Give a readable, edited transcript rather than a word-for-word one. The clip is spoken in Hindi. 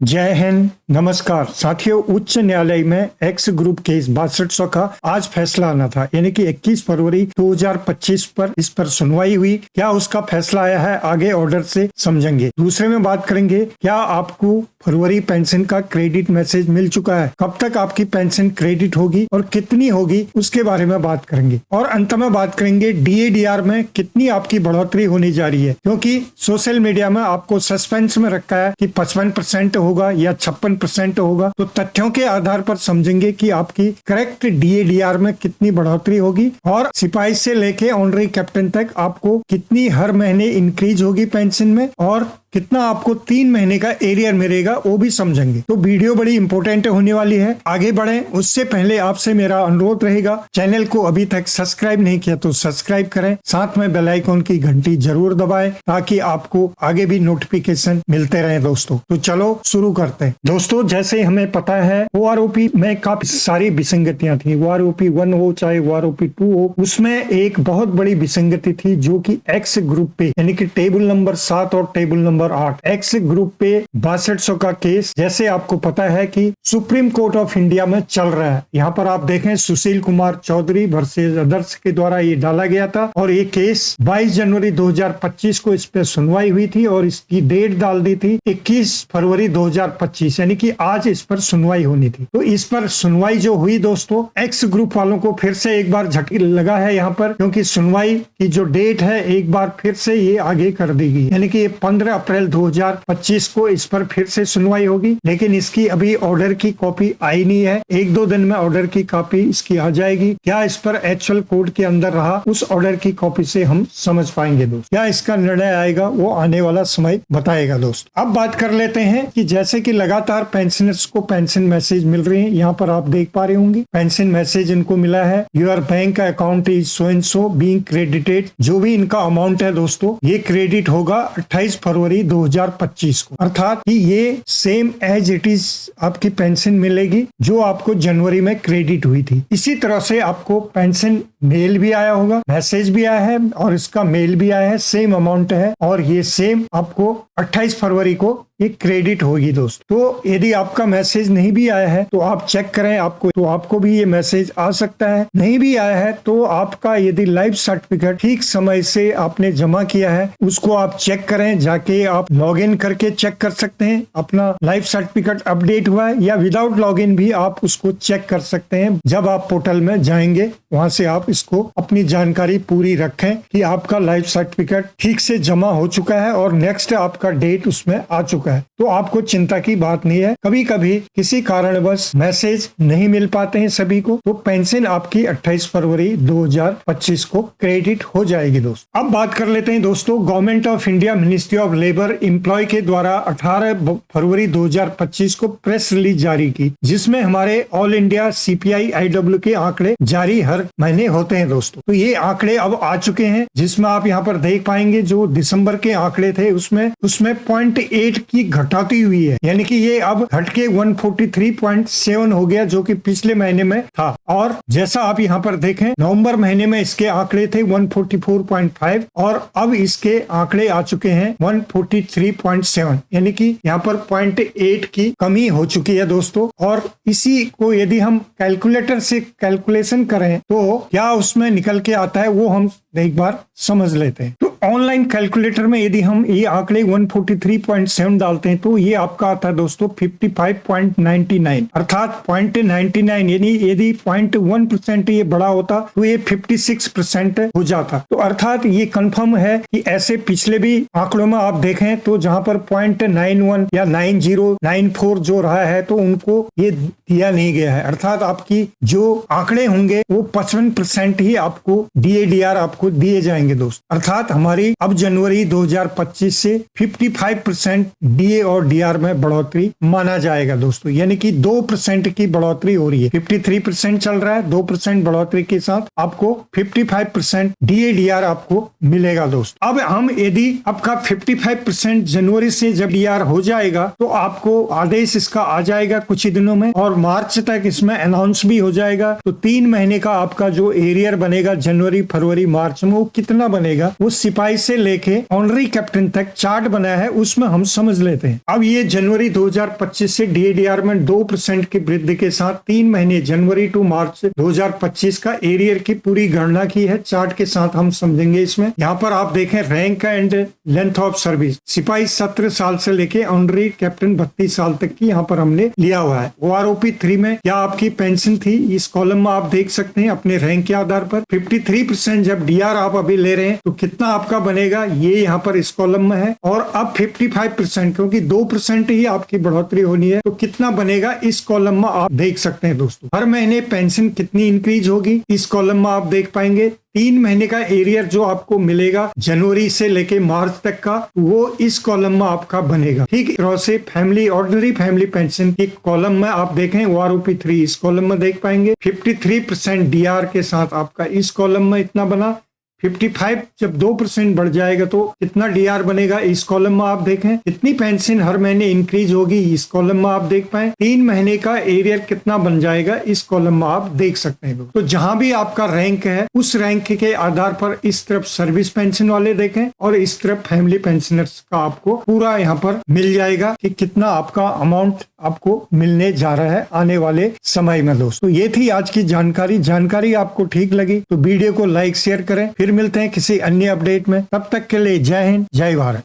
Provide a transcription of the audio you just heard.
जय हिंद। नमस्कार साथियों, उच्च न्यायालय में एक्स ग्रुप केस 6200 का आज फैसला आना था, यानी कि 21 फरवरी 2025 पर इस पर सुनवाई हुई। क्या उसका फैसला आया है, आगे ऑर्डर से समझेंगे। दूसरे में बात करेंगे, क्या आपको फरवरी पेंशन का क्रेडिट मैसेज मिल चुका है, कब तक आपकी पेंशन क्रेडिट होगी और कितनी होगी, उसके बारे में बात करेंगे। और अंत में बात करेंगे DADR में कितनी आपकी बढ़ोतरी होने जा रही है, क्योंकि सोशल मीडिया में आपको सस्पेंस में रखा है कि 55% होगा या 56% होगा। तो तथ्यों के आधार पर समझेंगे कि आपकी करेक्ट DADR में कितनी बढ़ोतरी होगी और सिपाही से लेके ऑनरी कैप्टन तक आपको कितनी हर महीने इंक्रीज होगी पेंशन में और कितना आपको 3 महीने का एरियर मिलेगा, वो भी समझेंगे। तो वीडियो बड़ी इंपॉर्टेंट होने वाली है। आगे बढ़े उससे पहले आपसे मेरा अनुरोध रहेगा, चैनल को अभी तक सब्सक्राइब नहीं किया तो सब्सक्राइब करें, साथ में बेल आइकॉन की घंटी जरूर दबाएं ताकि आपको आगे भी नोटिफिकेशन मिलते रहे। दोस्तों तो चलो शुरू करते हैं। दोस्तों जैसे हमें पता है OROP में काफी सारी विसंगतियां थी। OROP 1 हो चाहे OROP 2 हो, उसमें एक बहुत बड़ी विसंगति थी जो कि एक्स ग्रुप पे यानी कि टेबल नंबर 7 और टेबल नंबर 8 एक्स ग्रुप पे 6200 का केस, जैसे आपको पता है कि सुप्रीम कोर्ट ऑफ इंडिया में चल रहा है। यहाँ पर आप देखें सुशील कुमार चौधरी वर्सेस अदर्स के द्वारा ये डाला गया था और ये केस 22 जनवरी 2025 को इस पे सुनवाई हुई थी और इसकी डेट डाल दी थी 21 फरवरी 2025, यानी कि आज इस पर सुनवाई होनी थी। तो इस पर सुनवाई जो हुई दोस्तों, एक्स ग्रुप वालों को फिर से एक बार झटका लगा है यहाँ पर, क्योंकि सुनवाई की जो डेट है एक बार फिर से ये आगे कर दी गई, यानी कि ये 15 अप्रैल 2025 को इस पर फिर से सुनवाई होगी। लेकिन इसकी अभी ऑर्डर की कॉपी आई नहीं है, 1-2 दिन में ऑर्डर की कॉपी इसकी आ जाएगी। क्या इस पर एक्चुअल कोर्ट के अंदर रहा, उस ऑर्डर की कॉपी से हम समझ पाएंगे दोस्त। क्या इसका निर्णय आएगा वो आने वाला समय बताएगा दोस्त। अब बात कर लेते हैं कि जैसे कि लगातार पेंशनर्स को पेंशन मैसेज मिल रहे हैं। यहाँ पर आप देख पा रहे होंगे पेंशन मैसेज इनको मिला है, your bank account is so and so being credited. जो भी इनका अमाउंट है दोस्तों, ये क्रेडिट होगा 28 फरवरी 2025 को, अर्थात कि ये सेम एज इट इज आपकी पेंशन मिलेगी जो आपको जनवरी में क्रेडिट हुई थी। इसी तरह से आपको पेंशन मेल भी आया होगा, मैसेज भी आया है और इसका मेल भी आया है, सेम अमाउंट है और ये सेम आपको 28 फरवरी को ये क्रेडिट होगी दोस्त। तो यदि आपका मैसेज नहीं भी आया है तो आप चेक करें, आपको भी ये मैसेज आ सकता है। नहीं भी आया है तो आपका यदि लाइफ सर्टिफिकेट ठीक समय से आपने जमा किया है उसको आप चेक करें, जाके आप लॉगिन करके चेक कर सकते हैं अपना लाइफ सर्टिफिकेट अपडेट हुआ है, या विदाउट लॉगिन भी आप उसको चेक कर सकते हैं। जब आप पोर्टल में जाएंगे वहां से आप इसको अपनी जानकारी पूरी रखें कि आपका लाइफ सर्टिफिकेट ठीक से जमा हो चुका है और नेक्स्ट आपका डेट उसमें आ चुका है। तो आपको चिंता की बात नहीं है। कभी कभी किसी कारणवश मैसेज नहीं मिल पाते हैं सभी को, तो पेंशन आपकी 28 फरवरी 2025 को क्रेडिट हो जाएगी दोस्त। अब बात कर लेते हैं दोस्तों, government of India ministry of labour employ के द्वारा 18 फरवरी 2025 को प्रेस रिलीज जारी की, जिसमें हमारे ऑल इंडिया CPI IW के आंकड़े जारी हर महीने होते हैं दोस्तों। तो ये आंकड़े अब आ चुके हैं, जिसमें आप यहाँ पर देख पाएंगे जो दिसंबर के आंकड़े थे उसमें 0.8 की घटौती हुई है, यानी कि ये अब घट के 143.7 हो गया जो कि पिछले महीने में था। और जैसा आप यहाँ पर देखें नवंबर महीने में इसके आंकड़े थे 144.5 और अब इसके आंकड़े आ चुके हैं 143.7, यानी कि यहाँ पर 0.8 की कमी हो चुकी है दोस्तों। और इसी को यदि हम कैलकुलेटर से कैलकुलेशन करें तो क्या उसमें निकल के आता है वो हम एक बार समझ लेते हैं। तो ऑनलाइन कैलकुलेटर में यदि हम ये आंकड़े 143.7 डालते हैं तो ये आपका आता है दोस्तों 55.99, अर्थात 0.99, यानी यदि 0.1% ये बड़ा होता तो ये 56% हो जाता। तो अर्थात ये कंफर्म है कि ऐसे पिछले भी आंकड़ों में आप देखें तो जहां पर 0.91 या 9094 जो रहा है तो उनको ये दिया नहीं गया है, अर्थात आपकी जो आंकड़े होंगे वो 55% ही आपको DADR आपको दिए जाएंगे दोस्त। अर्थात हमारी अब जनवरी 2025 से 55% DA और DR में बढ़ोतरी माना जाएगा दोस्तों, यानी कि 2% की बढ़ोतरी हो रही है। 53% चल रहा है, 2% बढ़ोतरी के साथ आपको 55% DADR आपको मिलेगा दोस्त। अब हम यदि आपका 55% जनवरी से जब DR हो जाएगा तो आपको आदेश इसका आ जाएगा कुछ ही दिनों में और मार्च तक इसमें अनाउंस भी हो जाएगा। तो 3 महीने का आपका जो एरियर बनेगा जनवरी फरवरी मार्च में, वो कितना बनेगा वो सिपाही से लेके ऑनरी कैप्टन तक चार्ट बनाया है, उसमें हम समझ लेते हैं। अब ये जनवरी 2025 से DADR में 2% की वृद्धि के साथ 3 महीने जनवरी टू मार्च 2025 का एरियर की पूरी गणना की है, चार्ट के साथ हम समझेंगे इसमें। यहाँ पर आप देखें rank and length of service, सिपाही 17 साल से लेके ऑनरी कैप्टन 32 साल तक की यहाँ पर हमने लिया हुआ है। OROP 3 में क्या आपकी पेंशन थी, इस कॉलम में आप देख सकते हैं अपने रैंक के आधार पर। 53% जब DR आप अभी ले रहे हैं तो कितना आपका बनेगा, ये यहाँ पर इस कॉलम में है। और अब 55% क्योंकि 2% ही आपकी बढ़ोतरी होनी है, तो कितना बनेगा इस कॉलम में आप देख सकते हैं दोस्तों। हर महीने पेंशन कितनी इंक्रीज होगी इस कॉलम में आप देख पाएंगे। 3 महीने का एरियर जो आपको मिलेगा जनवरी से लेके मार्च तक का, वो इस कॉलम में आपका बनेगा। ठीक तरह से फैमिली ऑर्डिनरी फैमिली पेंशन की कॉलम में आप देखें OROP 3 इस कॉलम में देख पाएंगे। 53% DR के साथ आपका इस कॉलम में इतना बना। 55 जब 2% बढ़ जाएगा तो कितना DR बनेगा इस कॉलम में आप देखें। कितनी पेंशन हर महीने इंक्रीज होगी इस कॉलम में आप देख पाए। 3 महीने का एरियर कितना बन जाएगा इस कॉलम में आप देख सकते हैं। तो जहां भी आपका रैंक है उस रैंक के आधार पर इस तरफ सर्विस पेंशन वाले देखें और इस तरफ फैमिली पेंशनर्स का आपको पूरा यहाँ पर मिल जाएगा कि कितना आपका अमाउंट आपको मिलने जा रहा है आने वाले समय में। दोस्तों ये थी आज की जानकारी आपको ठीक लगी तो वीडियो को लाइक शेयर करें। फिर मिलते हैं किसी अन्य अपडेट में, तब तक के लिए जय हिंद जय भारत।